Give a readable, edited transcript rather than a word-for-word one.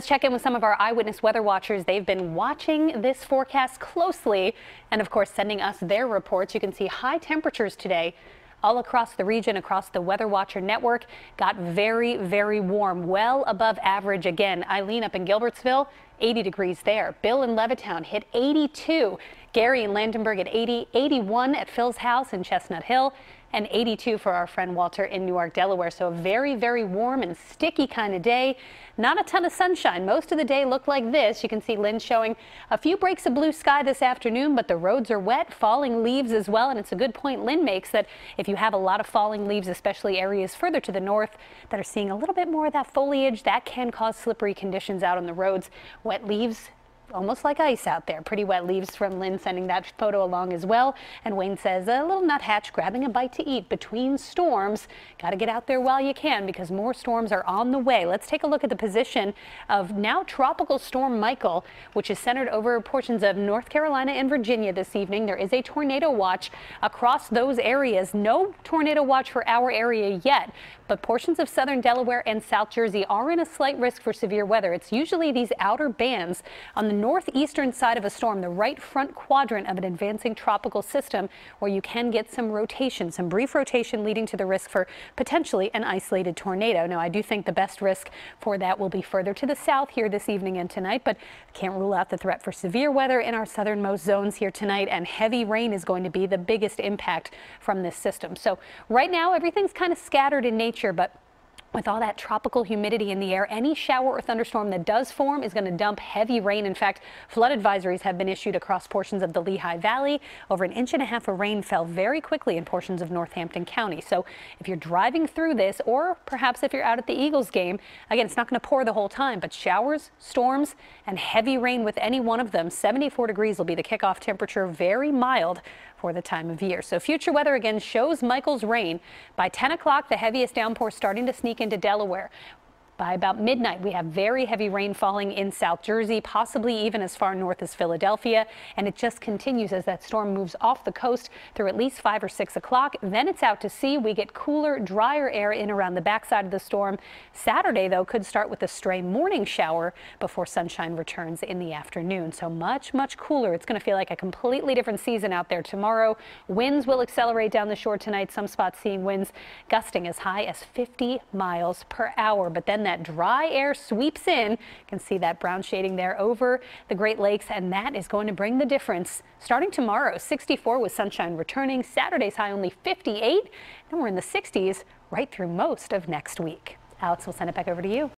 Let's check in with some of our eyewitness weather watchers. They've been watching this forecast closely and, of course, sending us their reports. You can see high temperatures today all across the region, across the Weather Watcher network. Got very, very warm, well above average again. Eileen up in Gilbertsville, 80 degrees there. Bill in Levittown hit 82. Gary in Landenberg at 80, 81 at Phil's house in Chestnut Hill, and 82 for our friend Walter in Newark, Delaware. So a very, very warm and sticky kind of day. Not a ton of sunshine. Most of the day looked like this. You can see Lynn showing a few breaks of blue sky this afternoon, but the roads are wet, falling leaves as well. And it's a good point Lynn makes that if you have a lot of falling leaves, especially areas further to the north that are seeing a little bit more of that foliage, that can cause slippery conditions out on the roads. Wet leaves, almost like ice out there. Pretty wet leaves from Lynn sending that photo along as well. And Wayne says a little nuthatch grabbing a bite to eat between storms. Got to get out there while you can because more storms are on the way. Let's take a look at the position of now Tropical Storm Michael, which is centered over portions of North Carolina and Virginia this evening. There is a tornado watch across those areas. No tornado watch for our area yet, but portions of southern Delaware and South Jersey are in a slight risk for severe weather. It's usually these outer bands on the northeastern side of a storm, the right front quadrant of an advancing tropical system, where you can get some rotation, some brief rotation leading to the risk for potentially an isolated tornado. Now, I do think the best risk for that will be further to the south here this evening and tonight, but can't rule out the threat for severe weather in our southernmost zones here tonight, and heavy rain is going to be the biggest impact from this system. So right now, everything's kind of scattered in nature, but with all that tropical humidity in the air, any shower or thunderstorm that does form is going to dump heavy rain. In fact, flood advisories have been issued across portions of the Lehigh Valley. Over an inch and a half of rain fell very quickly in portions of Northampton County. So if you're driving through this, or perhaps if you're out at the Eagles game, again, it's not going to pour the whole time, but showers, storms, and heavy rain with any one of them. 74 degrees will be the kickoff temperature, very mild for the time of year. So future weather again shows Michael's rain. By 10 o'clock, the heaviest downpour starting to sneak into Delaware. By about midnight, we have very heavy rain falling in South Jersey, possibly even as far north as Philadelphia. And it just continues as that storm moves off the coast through at least 5 or 6 o'clock. Then it's out to sea. We get cooler, drier air in around the backside of the storm. Saturday, though, could start with a stray morning shower before sunshine returns in the afternoon. So much, much cooler. It's going to feel like a completely different season out there tomorrow. Winds will accelerate down the shore tonight. Some spots seeing winds gusting as high as 50 miles per hour. But then that dry air sweeps in. You can see that brown shading there over the Great Lakes, and that is going to bring the difference. Starting tomorrow, 64 with sunshine returning. Saturday's high only 58. Then we're in the 60s right through most of next week. Alex, we'll send it back over to you.